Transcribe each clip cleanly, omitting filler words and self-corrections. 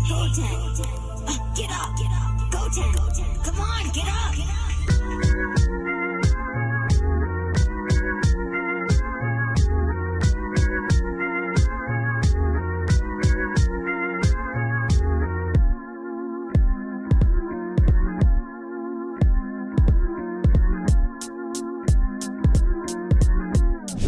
Go 10. Get up. Go 10. Come on, get up.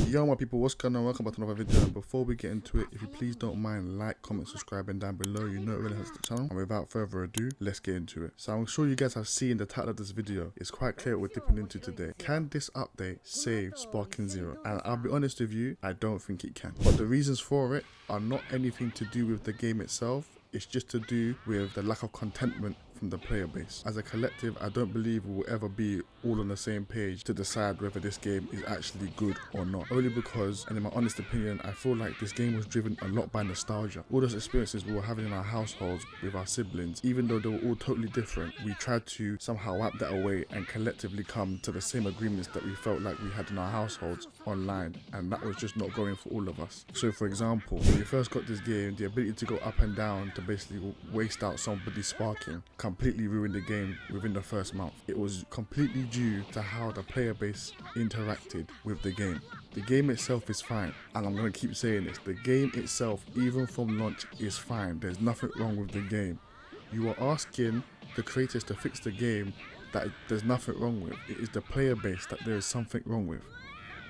Yo my people, what's going on? Welcome back to another video. And before we get into it, if you please don't mind like, comment, subscribing down below, you know it really helps the channel. And without further ado, let's get into it. So I'm sure you guys have seen the title of this video. It's quite clear what we're dipping into today. Can this update save Sparking Zero? And I'll be honest with you, I don't think it can. But the reasons for it are not anything to do with the game itself. It's just to do with the lack of contentment from the player base. As a collective, I don't believe we will ever be all on the same page to decide whether this game is actually good or not. Only because, and in my honest opinion, I feel like this game was driven a lot by nostalgia. All those experiences we were having in our households with our siblings, even though they were all totally different, we tried to somehow wipe that away and collectively come to the same agreements that we felt like we had in our households online, and that was just not going for all of us. So for example, when we first got this game, the ability to go up and down to basically waste out somebody's sparking completely ruined the game within the first month. It was completely due to how the player base interacted with the game. The game itself is fine, and I'm going to keep saying this, the game itself, even from launch, is fine. There's nothing wrong with the game. You are asking the creators to fix the game that there's nothing wrong with. It is the player base that there is something wrong with.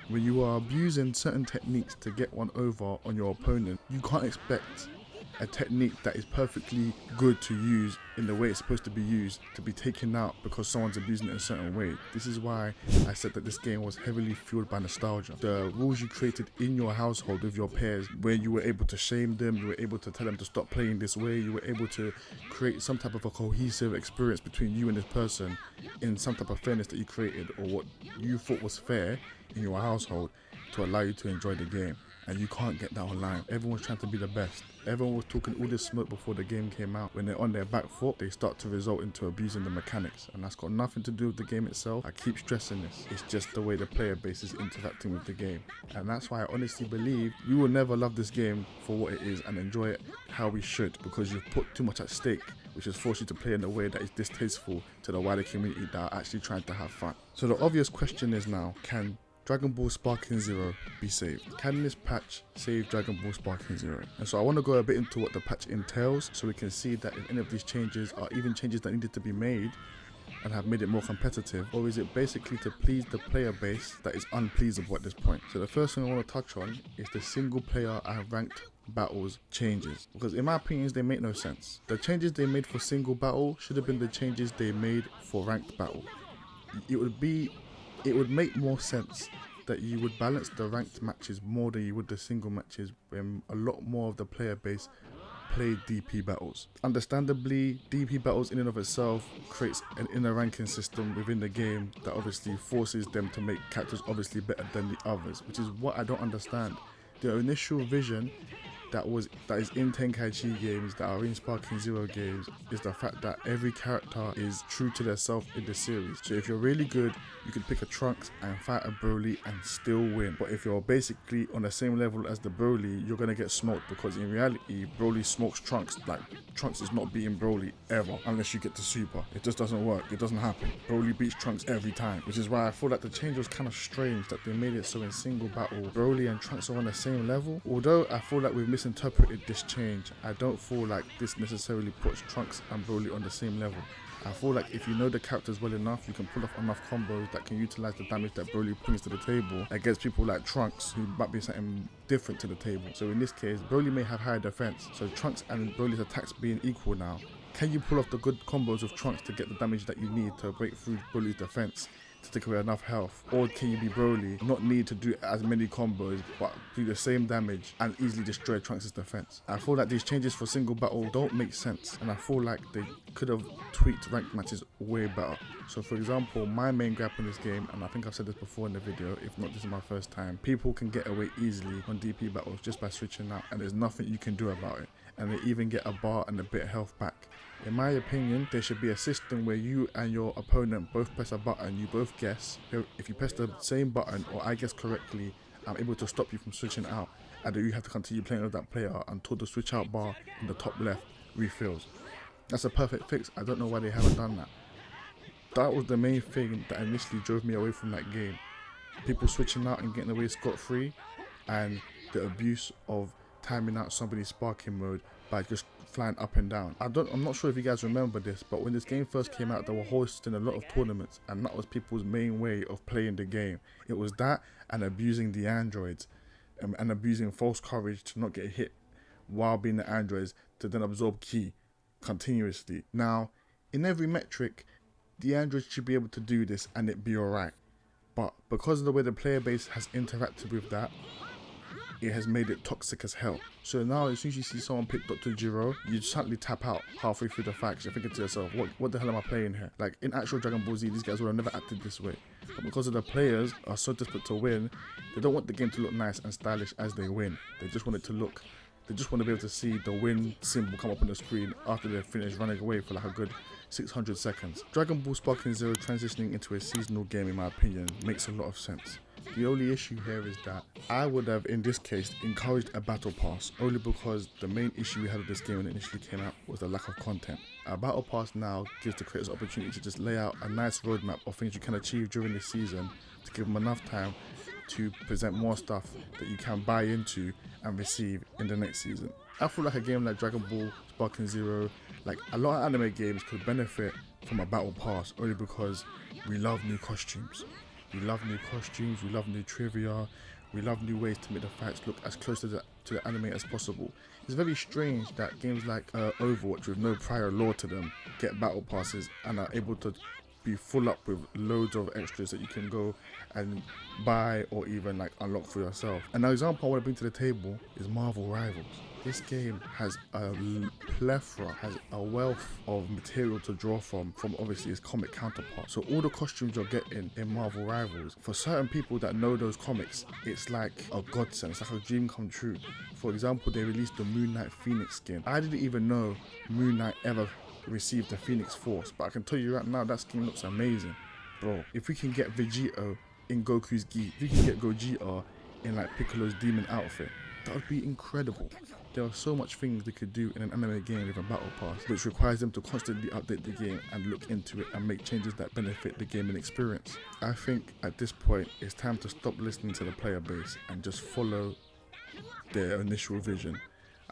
When you are abusing certain techniques to get one over on your opponent, you can't expect a technique that is perfectly good to use in the way it's supposed to be used to be taken out because someone's abusing it in a certain way. This is why I said that this game was heavily fueled by nostalgia. The rules you created in your household with your peers, where you were able to shame them, you were able to tell them to stop playing this way, you were able to create some type of a cohesive experience between you and this person in some type of fairness that you created, or what you thought was fair in your household to allow you to enjoy the game. And you can't get that online. Everyone's trying to be the best. Everyone was talking all this smoke before the game came out. When they're on their back foot, they start to result into abusing the mechanics. And that's got nothing to do with the game itself. I keep stressing this. It's just the way the player base is interacting with the game. And that's why I honestly believe we will never love this game for what it is and enjoy it how we should, because you've put too much at stake, which has forced you to play in a way that is distasteful to the wider community that are actually trying to have fun. So the obvious question is now, can Dragon Ball Sparking Zero be saved? Can this patch save Dragon Ball Sparking Zero? And so I want to go a bit into what the patch entails so we can see that if any of these changes are even changes that needed to be made and have made it more competitive, or is it basically to please the player base that is unpleasable at this point? So the first thing I want to touch on is the single player and ranked battles changes, because in my opinion they make no sense. The changes they made for single battle should have been the changes they made for ranked battle. It would make more sense that you would balance the ranked matches more than you would the single matches when a lot more of the player base played DP battles. Understandably, DP battles in and of itself creates an inner ranking system within the game that obviously forces them to make characters obviously better than the others, which is what I don't understand. The initial vision that is in Tenkaichi games, that are in Sparking Zero games, is the fact that every character is true to themselves in the series. So if you're really good, you can pick a Trunks and fight a Broly and still win. But if you're basically on the same level as the Broly, you're gonna get smoked, because in reality, Broly smokes Trunks. Like, Trunks is not beating Broly ever unless you get to Super. It just doesn't work. It doesn't happen. Broly beats Trunks every time, which is why I feel like the change was kind of strange that they made it so in single battle, Broly and Trunks are on the same level. Although I feel like we've misinterpreted this change, I don't feel like this necessarily puts Trunks and Broly on the same level. I feel like if you know the characters well enough, you can pull off enough combos that can utilize the damage that Broly brings to the table against people like Trunks, who might be something different to the table. So in this case, Broly may have higher defense, so Trunks and Broly's attacks being equal now, can you pull off the good combos of Trunks to get the damage that you need to break through Broly's defense to take away enough health? Or can you be Broly, not need to do as many combos, but do the same damage and easily destroy Trunks' defense? I feel like these changes for single battle don't make sense, and I feel like they could have tweaked ranked matches way better. So for example, my main gripe in this game, and I think I've said this before in the video, if not this is my first time, people can get away easily on DP battles just by switching out, and there's nothing you can do about it. And they even get a bar and a bit of health back. In my opinion, there should be a system where you and your opponent both press a button, you both guess. If you press the same button, or I guess correctly, I'm able to stop you from switching out, and then you have to continue playing with that player until the switch out bar in the top left refills. That's a perfect fix. I don't know why they haven't done that. That was the main thing that initially drove me away from that game. People switching out and getting away scot-free, and the abuse of timing out somebody's sparking mode by just flying up and down. I'm not sure if you guys remember this, but when this game first came out, they were hosting a lot of tournaments, and that was people's main way of playing the game. It was that and abusing the androids, and abusing false courage to not get hit while being the androids, to then absorb ki continuously. Now, in every metric, the androids should be able to do this and it be alright. But because of the way the player base has interacted with that, it has made it toxic as hell. So now as soon as you see someone pick Dr. Jiro, you suddenly tap out halfway through the fight. You're thinking to yourself, what the hell am I playing here? Like in actual Dragon Ball Z, these guys would have never acted this way. But because of the players are so desperate to win, they don't want the game to look nice and stylish as they win. They just want it to look, they just want to be able to see the win symbol come up on the screen after they've finished running away for like a good 600 seconds. Dragon Ball Sparking Zero transitioning into a seasonal game, in my opinion, makes a lot of sense. The only issue here is that I would have, in this case, encouraged a battle pass, only because the main issue we had with this game when it initially came out was the lack of content. A battle pass now gives the creators the opportunity to just lay out a nice roadmap of things you can achieve during the season to give them enough time to present more stuff that you can buy into and receive in the next season. I feel like a game like Dragon Ball Sparking Zero, like a lot of anime games, could benefit from a battle pass only because we love new costumes. We love new costumes, we love new trivia, we love new ways to make the fights look as close to the anime as possible. It's very strange that games like Overwatch, with no prior lore to them, get battle passes and are able to be full up with loads of extras that you can go and buy or even like unlock for yourself. An example I want to bring to the table is Marvel Rivals. This game has a plethora, has a wealth of material to draw from obviously its comic counterpart. So all the costumes you're getting in Marvel Rivals, for certain people that know those comics, it's like a godsend, it's like a dream come true. For example, they released the Moon Knight Phoenix skin. I didn't even know Moon Knight ever received the Phoenix Force, but I can tell you right now that skin looks amazing. Bro, if we can get Vegito in Goku's gi, if we can get Gogeta in like Piccolo's demon outfit, that would be incredible. There are so much things they could do in an anime game with a battle pass, which requires them to constantly update the game and look into it and make changes that benefit the gaming experience. I think at this point it's time to stop listening to the player base and just follow their initial vision.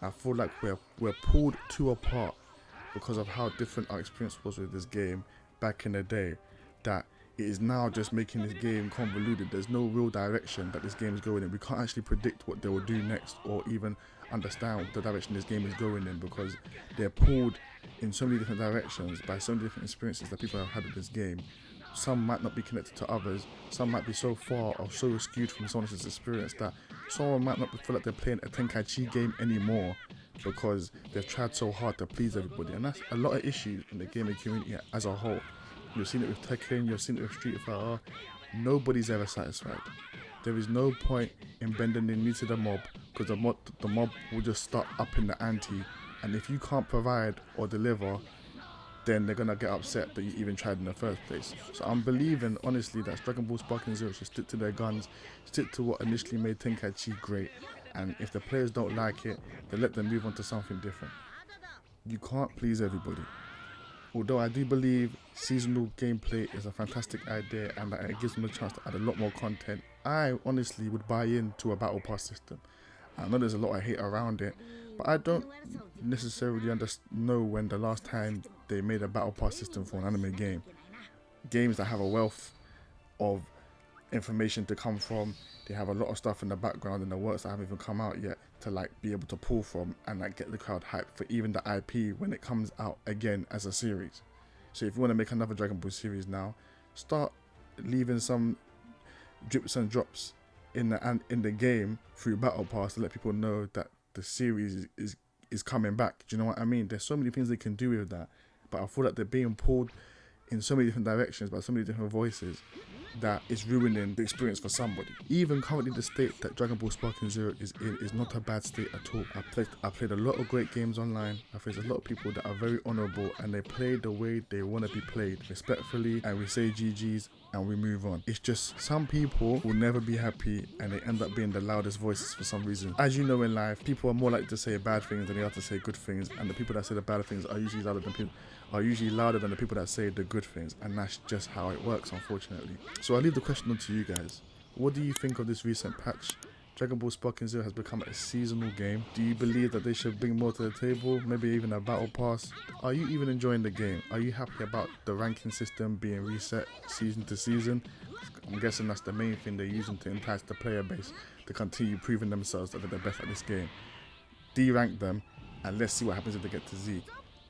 I feel like we're pulled too apart because of how different our experience was with this game back in the day, that it is now just making this game convoluted. There's no real direction that this game is going in. We can't actually predict what they will do next or even understand the direction this game is going in, because they're pulled in so many different directions by so many different experiences that people have had with this game. Some might not be connected to others, some might be so far or so skewed from someone else's experience that someone might not feel like they're playing a Tenkaichi game anymore because they've tried so hard to please everybody. And that's a lot of issues in the gaming community as a whole. You've seen it with Tekken, you've seen it with Street Fighter. Nobody's ever satisfied. There is no point in bending the knee to the mob, because the mob will just start upping the ante, and if you can't provide or deliver, then they're gonna get upset that you even tried in the first place. So I'm believing honestly that Dragon Ball Sparking Zero should stick to their guns, stick to what initially made Tenkaichi great, and if the players don't like it, then let them move on to something different. You can't please everybody. Although I do believe seasonal gameplay is a fantastic idea and that it gives them a chance to add a lot more content, I honestly would buy into a battle pass system. I know there's a lot of hate around it, but I don't necessarily know when the last time they made a battle pass system for an anime game. Games that have a wealth of information to come from, they have a lot of stuff in the background and the works that haven't even come out yet to like be able to pull from and like get the crowd hyped for even the IP when it comes out again as a series. So if you want to make another Dragon Ball series now, start leaving some drips and drops in the game through battle pass to let people know that the series is coming back. Do you know what I mean? There's so many things they can do with that, but I feel like they're being pulled in so many different directions by so many different voices that is ruining the experience for somebody. Even currently the state that Dragon Ball Sparking Zero is in is not a bad state at all. I played a lot of great games online. I faced a lot of people that are very honourable and they play the way they want to be played, respectfully, and we say GG's and we move on. It's just some people will never be happy and they end up being the loudest voices for some reason. As you know in life, people are more likely to say bad things than they are to say good things, and the people that say the bad things are usually louder than the people that say the good things, and that's just how it works, unfortunately. So I leave the question on to you guys. What do you think of this recent patch? Dragon Ball Sparking Zero has become a seasonal game. Do you believe that they should bring more to the table? Maybe even a battle pass? Are you even enjoying the game? Are you happy about the ranking system being reset season to season? I'm guessing that's the main thing they're using to entice the player base to continue proving themselves that they're the best at this game. De-rank them and let's see what happens if they get to Z.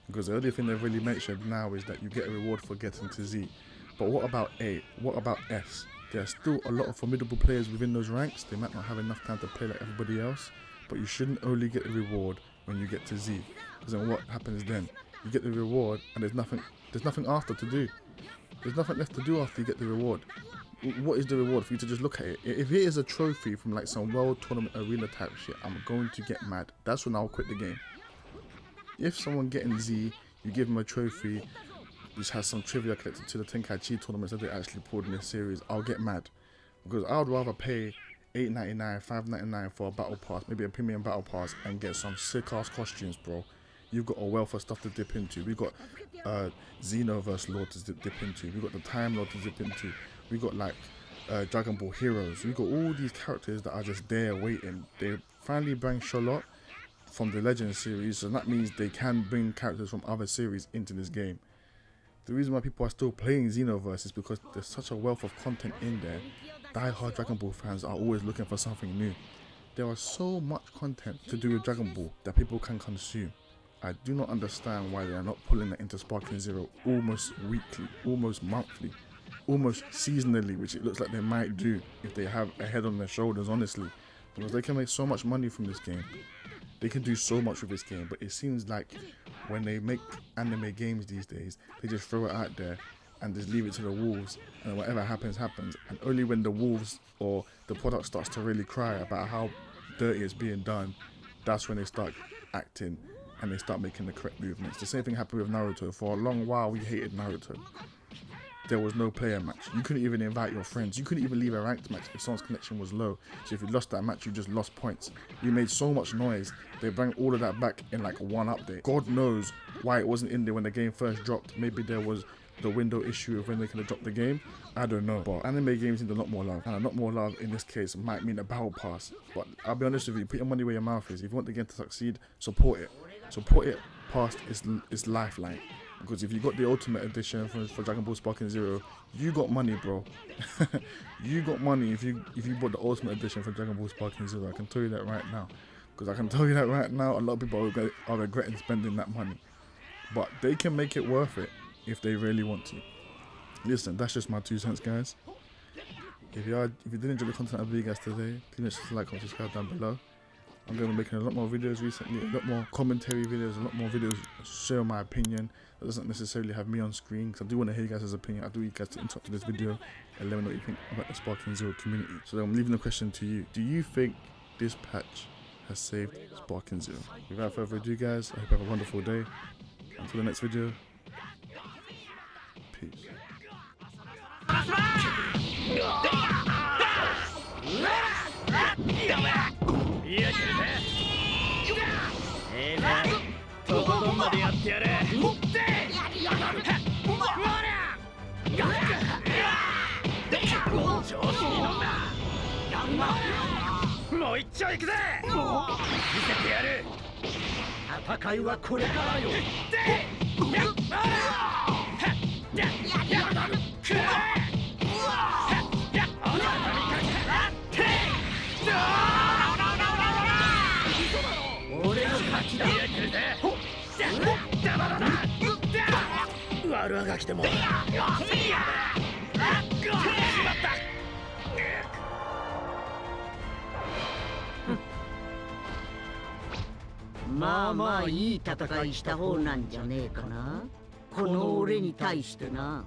Because the only thing they've really mentioned now is that you get a reward for getting to Z. But what about A? What about S? There are still a lot of formidable players within those ranks. They might not have enough time to play like everybody else, but you shouldn't only get the reward when you get to Z. Because then what happens then? You get the reward and there's nothing after to do. There's nothing left to do after you get the reward. What is the reward for you to just look at it? If it is a trophy from like some world tournament arena type shit, I'm going to get mad. That's when I'll quit the game. If someone getting Z, you give them a trophy which has some trivia connected to the Tenkaichi tournaments that they actually pulled in this series, I'll get mad. Because I would rather pay $8.99, $5.99 for a battle pass, maybe a premium battle pass, and get some sick ass costumes, bro. You've got a wealth of stuff to dip into. We've got Xenoverse lore to dip into. We've got the Time Lord to dip into. We've got like Dragon Ball Heroes. We've got all these characters that are just there waiting. They finally bring Charlotte from the Legends series, so that means they can bring characters from other series into this game. The reason why people are still playing Xenoverse is because there's such a wealth of content in there. Die-hard Dragon Ball fans are always looking for something new. There is so much content to do with Dragon Ball that people can consume. I do not understand why they are not pulling that into Sparking Zero almost weekly, almost monthly, almost seasonally, which it looks like they might do if they have a head on their shoulders, honestly. Because they can make so much money from this game. They can do so much with this game, but it seems like when they make anime games these days, they just throw it out there and just leave it to the wolves, and whatever happens, happens. And only when the wolves or the product starts to really cry about how dirty it's being done, that's when they start acting and they start making the correct movements. The same thing happened with Naruto. For a long while, we hated Naruto. There was no player match. You couldn't even invite your friends. You couldn't even leave a ranked match if someone's connection was low. So if you lost that match, you just lost points. You made so much noise. They bring all of that back in like one update. God knows why it wasn't in there when the game first dropped. Maybe there was the window issue of when they could have dropped the game. I don't know. But anime games need a lot more love. And a lot more love in this case might mean a battle pass. But I'll be honest with you, put your money where your mouth is. If you want the game to succeed, support it. Support it past its lifeline. Because if you got the Ultimate Edition for Dragon Ball Sparking Zero, you got money, bro. You got money if you bought the Ultimate Edition for Dragon Ball Sparking Zero. I can tell you that right now. Because I can tell you that right now, a lot of people are regretting spending that money. But they can make it worth it if they really want to. Listen, that's just my 2 cents, guys. If you did enjoy the content of you guys today, please make sure to like, comment, subscribe down below. I'm going to be making a lot more videos recently, a lot more commentary videos, a lot more videos share my opinion. That doesn't necessarily have me on screen, because I do want to hear you guys' opinion. I do want you guys to interact with this video and let me know what you think about the Sparking Zero community. So I'm leaving the question to you. Do you think this patch has saved Sparking Zero? Without further ado, guys, I hope you have a wonderful day. Until the next video, peace.まあまあいい戦いした方なんじゃねえかな。この俺に対してな。